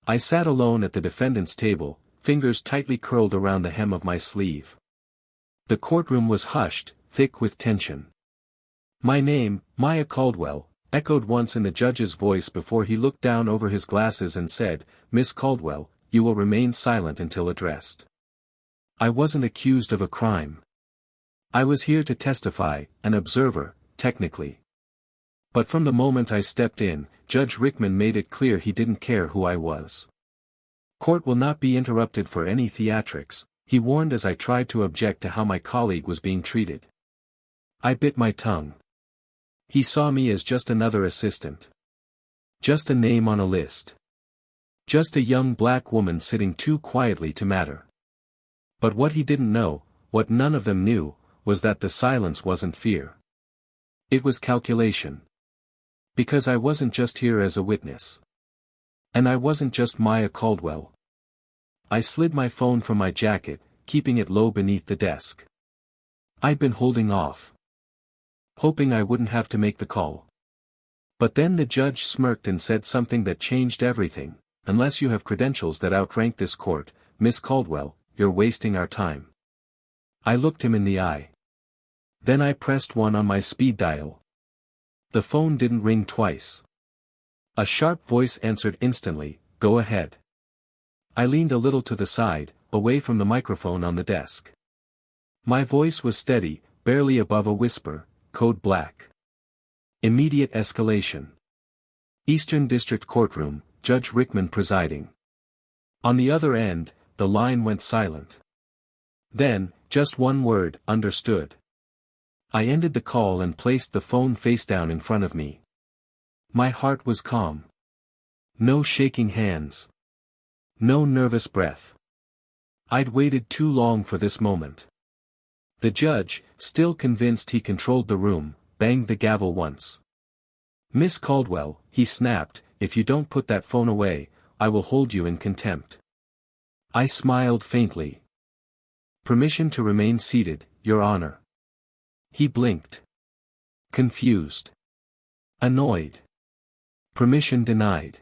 I sat alone at the defendant's table, fingers tightly curled around the hem of my sleeve. The courtroom was hushed, thick with tension. My name, Maya Caldwell, echoed once in the judge's voice before he looked down over his glasses and said, "Miss Caldwell, you will remain silent until addressed." I wasn't accused of a crime. I was here to testify, an observer, technically. But from the moment I stepped in, Judge Rickman made it clear he didn't care who I was. "Court will not be interrupted for any theatrics," he warned as I tried to object to how my colleague was being treated. I bit my tongue. He saw me as just another assistant. Just a name on a list. Just a young black woman sitting too quietly to matter. But what he didn't know, what none of them knew, was that the silence wasn't fear. It was calculation. Because I wasn't just here as a witness. And I wasn't just Maya Caldwell. I slid my phone from my jacket, keeping it low beneath the desk. I'd been holding off. Hoping I wouldn't have to make the call. But then the judge smirked and said something that changed everything. "Unless you have credentials that outrank this court, Miss Caldwell, you're wasting our time." I looked him in the eye. Then I pressed one on my speed dial. The phone didn't ring twice. A sharp voice answered instantly, "Go ahead." I leaned a little to the side, away from the microphone on the desk. My voice was steady, barely above a whisper, "Code Black. Immediate escalation. Eastern District Courtroom, Judge Rickman presiding." On the other end, the line went silent. Then, just one word, "Understood." I ended the call and placed the phone face down in front of me. My heart was calm. No shaking hands. No nervous breath. I'd waited too long for this moment. The judge, still convinced he controlled the room, banged the gavel once. "Miss Caldwell," he snapped, "if you don't put that phone away, I will hold you in contempt." I smiled faintly. "Permission to remain seated, Your Honor." He blinked. Confused. Annoyed. Permission denied.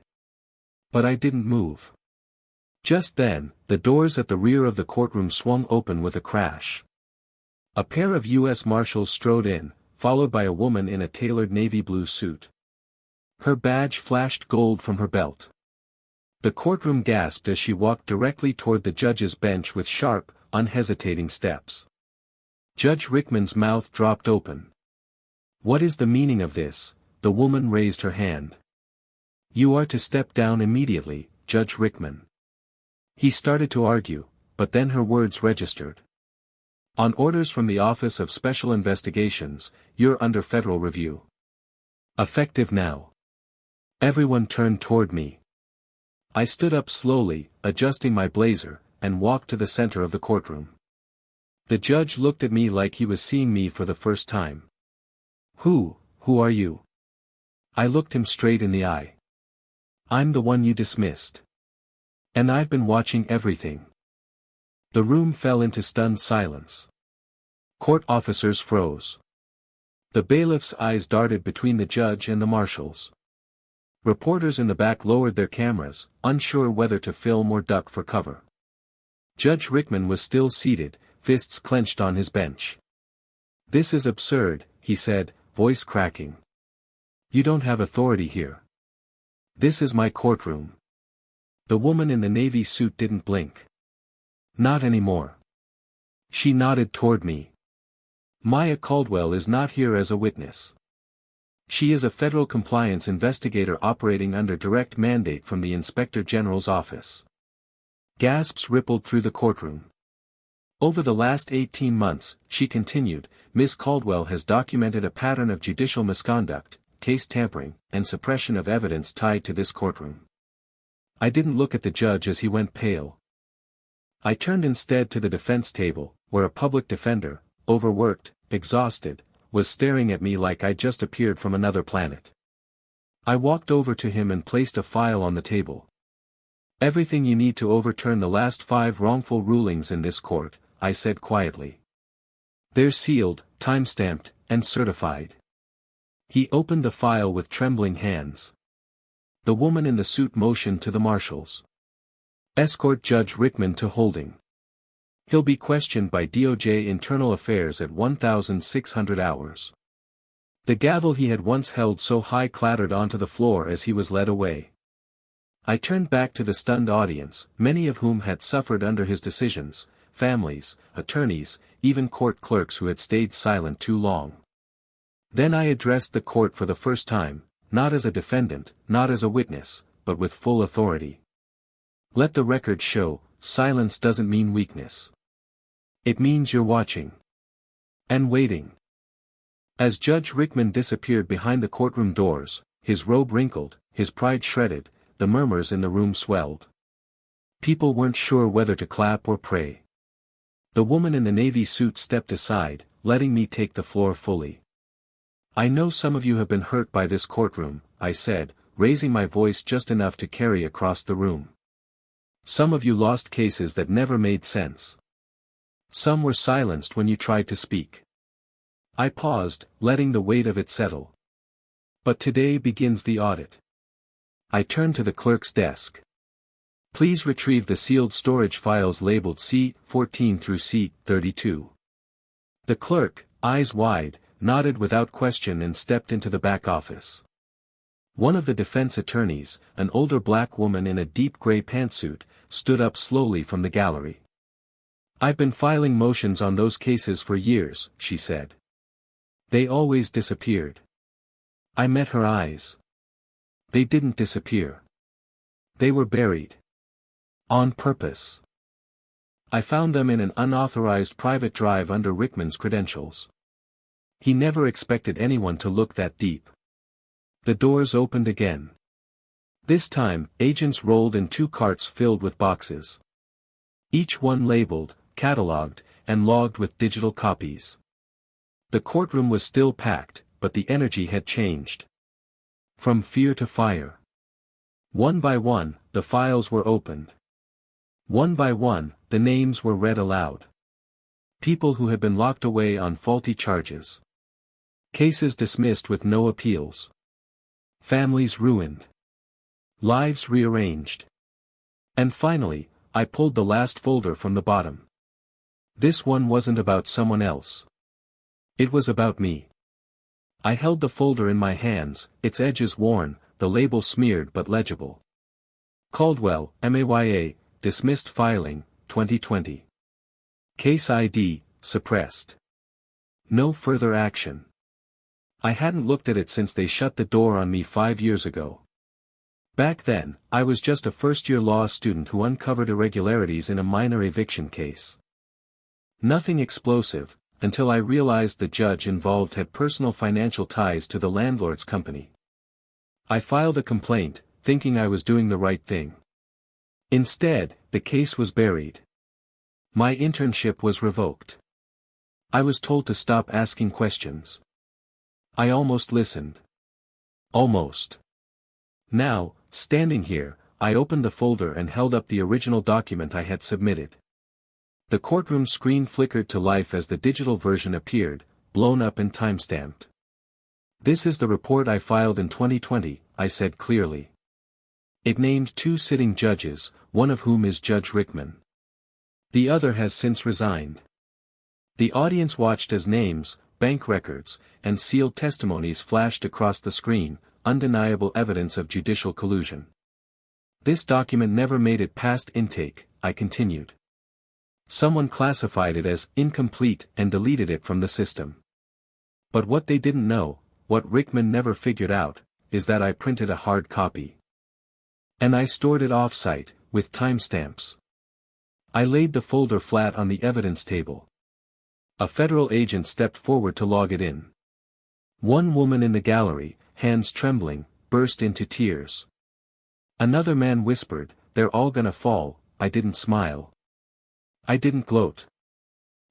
But I didn't move. Just then, the doors at the rear of the courtroom swung open with a crash. A pair of U.S. Marshals strode in, followed by a woman in a tailored navy blue suit. Her badge flashed gold from her belt. The courtroom gasped as she walked directly toward the judge's bench with sharp, unhesitating steps. Judge Rickman's mouth dropped open. "What is the meaning of this?" The woman raised her hand. "You are to step down immediately, Judge Rickman." He started to argue, but then her words registered. "On orders from the Office of Special Investigations, you're under federal review. Effective now." Everyone turned toward me. I stood up slowly, adjusting my blazer, and walked to the center of the courtroom. The judge looked at me like he was seeing me for the first time. Who are you?" I looked him straight in the eye. "I'm the one you dismissed. And I've been watching everything." The room fell into stunned silence. Court officers froze. The bailiff's eyes darted between the judge and the marshals. Reporters in the back lowered their cameras, unsure whether to film or duck for cover. Judge Rickman was still seated, fists clenched on his bench. "This is absurd," he said, voice cracking. "You don't have authority here. This is my courtroom." The woman in the navy suit didn't blink. "Not anymore." She nodded toward me. "Maya Caldwell is not here as a witness. She is a federal compliance investigator operating under direct mandate from the Inspector General's office." Gasps rippled through the courtroom. "Over the last 18 months, she continued, Ms. Caldwell has documented a pattern of judicial misconduct, case tampering, and suppression of evidence tied to this courtroom." I didn't look at the judge as he went pale. I turned instead to the defense table, where a public defender, overworked, exhausted, was staring at me like I'd just appeared from another planet. I walked over to him and placed a file on the table. "Everything you need to overturn the last 5 wrongful rulings in this court," I said quietly. "They're sealed, time-stamped, and certified." He opened the file with trembling hands. The woman in the suit motioned to the marshals. Escort Judge Rickman to holding. He'll be questioned by DOJ Internal Affairs at 1,600 hours. The gavel he had once held so high clattered onto the floor as he was led away. I turned back to the stunned audience, many of whom had suffered under his decisions, families, attorneys, even court clerks who had stayed silent too long. Then I addressed the court for the first time, not as a defendant, not as a witness, but with full authority. Let the record show, silence doesn't mean weakness. It means you're watching. And waiting. As Judge Rickman disappeared behind the courtroom doors, his robe wrinkled, his pride shredded, the murmurs in the room swelled. People weren't sure whether to clap or pray. The woman in the navy suit stepped aside, letting me take the floor fully. I know some of you have been hurt by this courtroom, I said, raising my voice just enough to carry across the room. Some of you lost cases that never made sense. Some were silenced when you tried to speak. I paused, letting the weight of it settle. But today begins the audit. I turned to the clerk's desk. Please retrieve the sealed storage files labeled C-14 through C-32. The clerk, eyes wide, nodded without question and stepped into the back office. One of the defense attorneys, an older black woman in a deep gray pantsuit, stood up slowly from the gallery. I've been filing motions on those cases for years, she said. They always disappeared. I met her eyes. They didn't disappear. They were buried. On purpose. I found them in an unauthorized private drive under Rickman's credentials. He never expected anyone to look that deep. The doors opened again. This time, agents rolled in 2 carts filled with boxes. Each one labeled, catalogued, and logged with digital copies. The courtroom was still packed, but the energy had changed. From fear to fire. One by one, the files were opened. One by one, the names were read aloud. People who had been locked away on faulty charges. Cases dismissed with no appeals. Families ruined. Lives rearranged. And finally, I pulled the last folder from the bottom. This one wasn't about someone else. It was about me. I held the folder in my hands, its edges worn, the label smeared but legible. Caldwell, Maya, dismissed filing, 2020. Case ID, suppressed. No further action. I hadn't looked at it since they shut the door on me 5 years ago. Back then, I was just a first-year law student who uncovered irregularities in a minor eviction case. Nothing explosive, until I realized the judge involved had personal financial ties to the landlord's company. I filed a complaint, thinking I was doing the right thing. Instead, the case was buried. My internship was revoked. I was told to stop asking questions. I almost listened. Almost. Now, standing here, I opened the folder and held up the original document I had submitted. The courtroom screen flickered to life as the digital version appeared, blown up and timestamped. This is the report I filed in 2020, I said clearly. It named 2 sitting judges, one of whom is Judge Rickman. The other has since resigned. The audience watched as names, bank records, and sealed testimonies flashed across the screen, undeniable evidence of judicial collusion. This document never made it past intake, I continued. Someone classified it as incomplete and deleted it from the system. But what they didn't know, what Rickman never figured out, is that I printed a hard copy. And I stored it off-site, with timestamps. I laid the folder flat on the evidence table. A federal agent stepped forward to log it in. One woman in the gallery, hands trembling, burst into tears. Another man whispered, "They're all gonna fall." I didn't smile. I didn't gloat.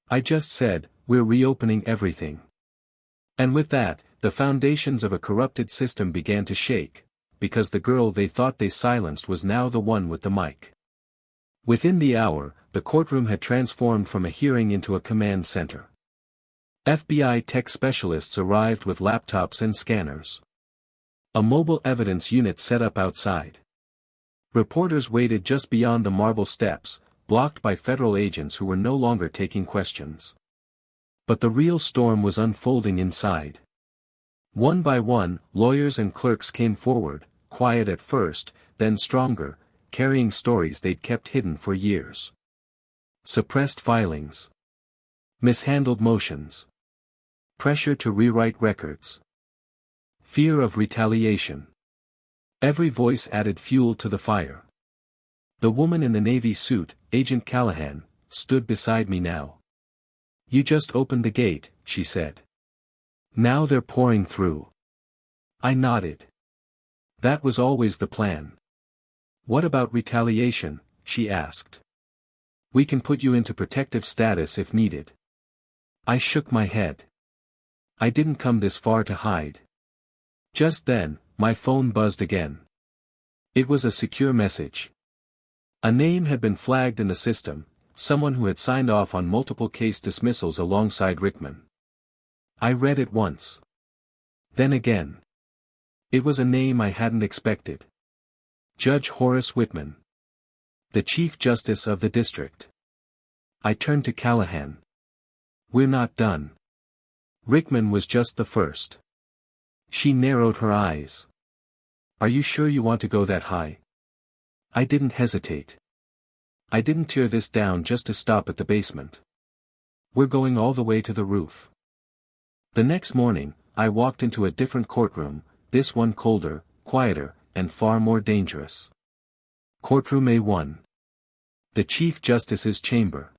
I just said, "We're reopening everything." And with that, the foundations of a corrupted system began to shake, because the girl they thought they silenced was now the one with the mic. Within the hour, the courtroom had transformed from a hearing into a command center. FBI tech specialists arrived with laptops and scanners. A mobile evidence unit set up outside. Reporters waited just beyond the marble steps, blocked by federal agents who were no longer taking questions. But the real storm was unfolding inside. One by one, lawyers and clerks came forward, quiet at first, then stronger, carrying stories they'd kept hidden for years. Suppressed filings. Mishandled motions. Pressure to rewrite records. Fear of retaliation. Every voice added fuel to the fire. The woman in the navy suit, Agent Callahan, stood beside me now. "You just opened the gate," she said. "Now they're pouring through." I nodded. "That was always the plan." "What about retaliation?" she asked. "We can put you into protective status if needed." I shook my head. I didn't come this far to hide. Just then, my phone buzzed again. It was a secure message. A name had been flagged in the system, someone who had signed off on multiple case dismissals alongside Rickman. I read it once. Then again. It was a name I hadn't expected. Judge Horace Whitman. The Chief Justice of the District. I turned to Callahan. "We're not done." Rickman was just the first. She narrowed her eyes. "Are you sure you want to go that high?" I didn't hesitate. "I didn't tear this down just to stop at the basement. We're going all the way to the roof." The next morning, I walked into a different courtroom, this one colder, quieter, and far more dangerous. Courtroom A1. The Chief Justice's chamber.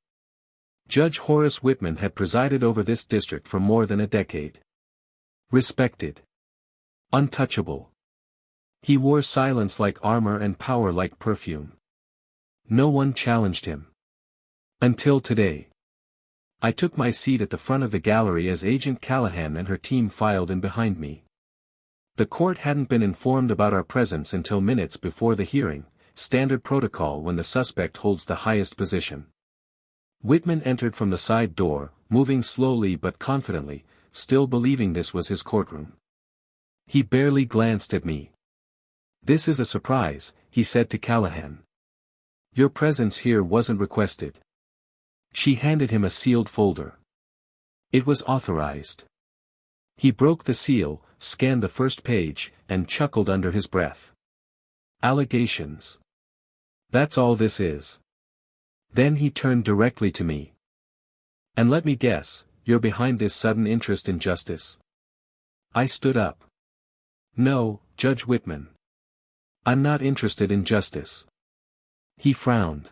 Judge Horace Whitman had presided over this district for more than a decade. Respected. Untouchable. He wore silence like armor and power like perfume. No one challenged him. Until today. I took my seat at the front of the gallery as Agent Callahan and her team filed in behind me. The court hadn't been informed about our presence until minutes before the hearing, standard protocol when the suspect holds the highest position. Whitman entered from the side door, moving slowly but confidently, still believing this was his courtroom. He barely glanced at me. "This is a surprise," he said to Callahan. "Your presence here wasn't requested." She handed him a sealed folder. It was authorized. He broke the seal, scanned the first page, and chuckled under his breath. "Allegations. That's all this is." Then he turned directly to me. "And let me guess, you're behind this sudden interest in justice?" I stood up. "No, Judge Whitman. I'm not interested in justice." He frowned.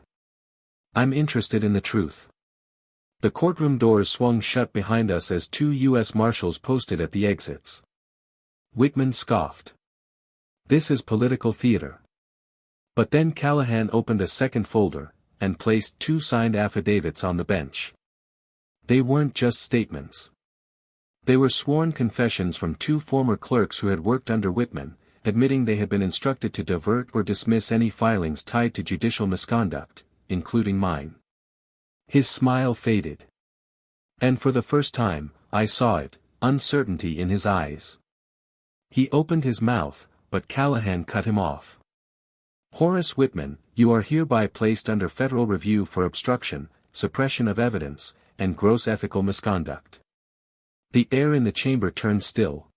"I'm interested in the truth." The courtroom doors swung shut behind us as 2 U.S. Marshals posted at the exits. Whitman scoffed. "This is political theater." But then Callahan opened a second folder, and placed 2 signed affidavits on the bench. They weren't just statements. They were sworn confessions from 2 former clerks who had worked under Whitman, admitting they had been instructed to divert or dismiss any filings tied to judicial misconduct, including mine. His smile faded. And for the first time, I saw it, uncertainty in his eyes. He opened his mouth, but Callahan cut him off. "Horace Whitman, you are hereby placed under federal review for obstruction, suppression of evidence, and gross ethical misconduct." The air in the chamber turned still.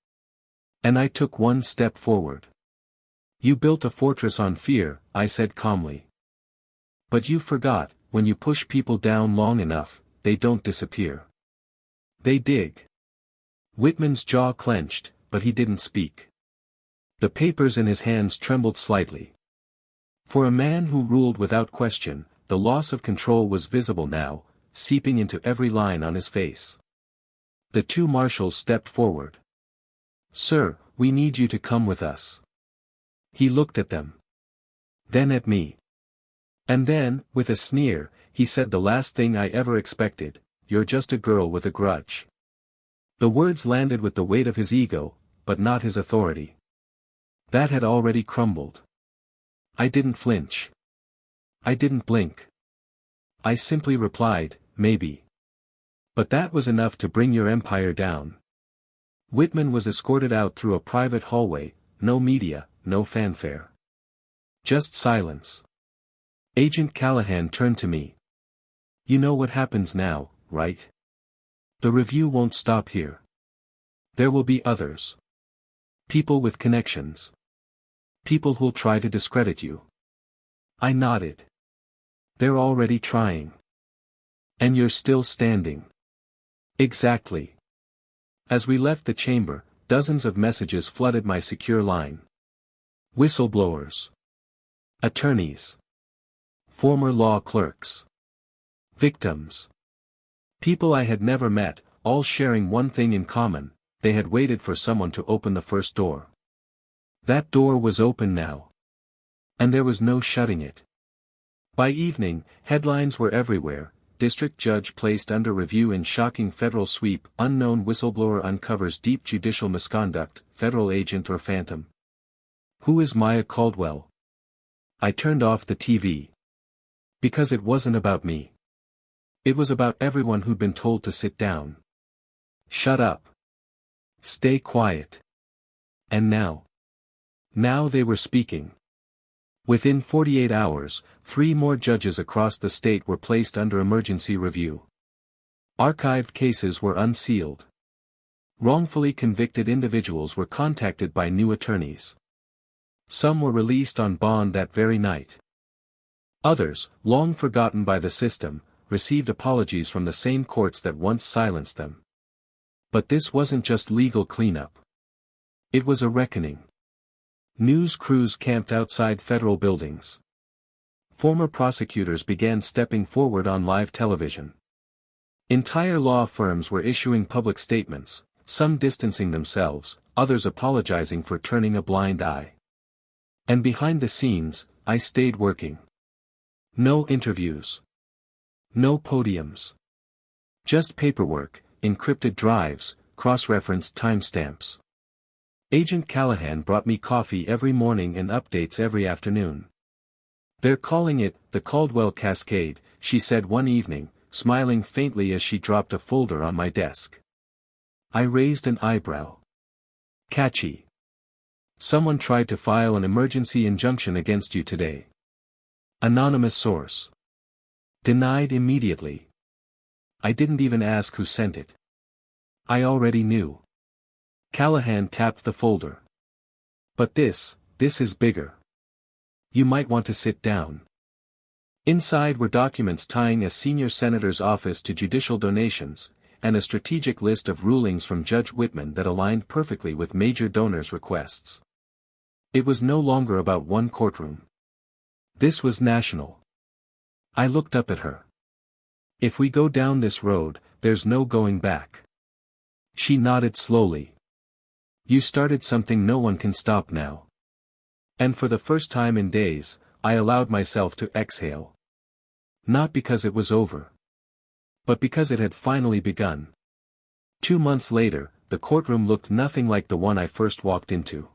And I took one step forward. "You built a fortress on fear," I said calmly. "But you forgot, when you push people down long enough, they don't disappear. They dig." Whitman's jaw clenched, but he didn't speak. The papers in his hands trembled slightly. For a man who ruled without question, the loss of control was visible now, seeping into every line on his face. The 2 marshals stepped forward. "Sir, we need you to come with us." He looked at them. Then at me. And then, with a sneer, he said the last thing I ever expected, "You're just a girl with a grudge." The words landed with the weight of his ego, but not his authority. That had already crumbled. I didn't flinch. I didn't blink. I simply replied, "Maybe. But that was enough to bring your empire down." Whitman was escorted out through a private hallway, no media, no fanfare. Just silence. Agent Callahan turned to me. You know what happens now, right? The review won't stop here. There will be others. People with connections. People who'll try to discredit you. I nodded. They're already trying. And you're still standing. Exactly. As we left the chamber, dozens of messages flooded my secure line. Whistleblowers. Attorneys. Former law clerks. Victims. People I had never met, all sharing one thing in common: they had waited for someone to open the first door. That door was open now. And there was no shutting it. By evening, headlines were everywhere: District Judge placed under review in shocking federal sweep, unknown whistleblower uncovers deep judicial misconduct, federal agent or phantom. Who is Maya Caldwell? I turned off the TV. Because it wasn't about me. It was about everyone who'd been told to sit down. Shut up. Stay quiet. And now. Now they were speaking. Within 48 hours, 3 more judges across the state were placed under emergency review. Archived cases were unsealed. Wrongfully convicted individuals were contacted by new attorneys. Some were released on bond that very night. Others, long forgotten by the system, received apologies from the same courts that once silenced them. But this wasn't just legal cleanup. It was a reckoning. News crews camped outside federal buildings. Former prosecutors began stepping forward on live television. Entire law firms were issuing public statements, some distancing themselves, others apologizing for turning a blind eye. And behind the scenes, I stayed working. No interviews. No podiums. Just paperwork, encrypted drives, cross-referenced timestamps. Agent Callahan brought me coffee every morning and updates every afternoon. They're calling it the Caldwell Cascade, she said one evening, smiling faintly as she dropped a folder on my desk. I raised an eyebrow. Catchy. Someone tried to file an emergency injunction against you today. Anonymous source. Denied immediately. I didn't even ask who sent it. I already knew. Callahan tapped the folder. But this is bigger. You might want to sit down. Inside were documents tying a senior senator's office to judicial donations, and a strategic list of rulings from Judge Whitman that aligned perfectly with major donors' requests. It was no longer about one courtroom. This was national. I looked up at her. If we go down this road, there's no going back. She nodded slowly. You started something no one can stop now. And for the first time in days, I allowed myself to exhale. Not because it was over. But because it had finally begun. 2 months later, the courtroom looked nothing like the one I first walked into.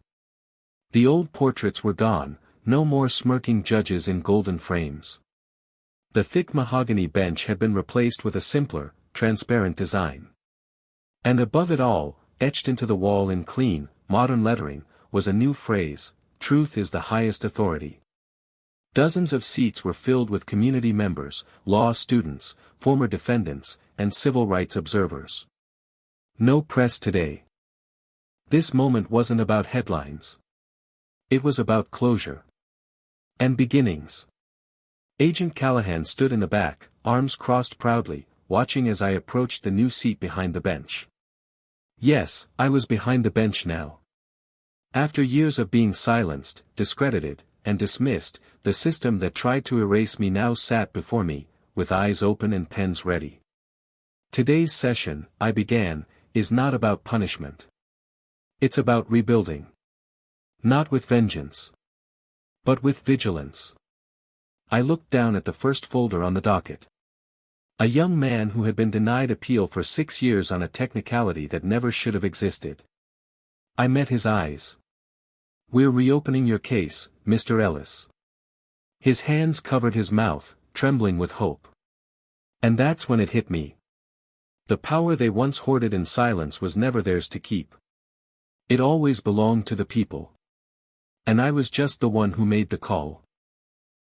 The old portraits were gone, no more smirking judges in golden frames. The thick mahogany bench had been replaced with a simpler, transparent design. And above it all, etched into the wall in clean, modern lettering, was a new phrase: truth is the highest authority. Dozens of seats were filled with community members, law students, former defendants, and civil rights observers. No press today. This moment wasn't about headlines. It was about closure. And beginnings. Agent Callahan stood in the back, arms crossed proudly, watching as I approached the new seat behind the bench. Yes, I was behind the bench now. After years of being silenced, discredited, and dismissed, the system that tried to erase me now sat before me, with eyes open and pens ready. Today's session, I began, is not about punishment. It's about rebuilding. Not with vengeance. But with vigilance. I looked down at the first folder on the docket. A young man who had been denied appeal for 6 years on a technicality that never should have existed. I met his eyes. We're reopening your case, Mr. Ellis. His hands covered his mouth, trembling with hope. And that's when it hit me. The power they once hoarded in silence was never theirs to keep. It always belonged to the people. And I was just the one who made the call.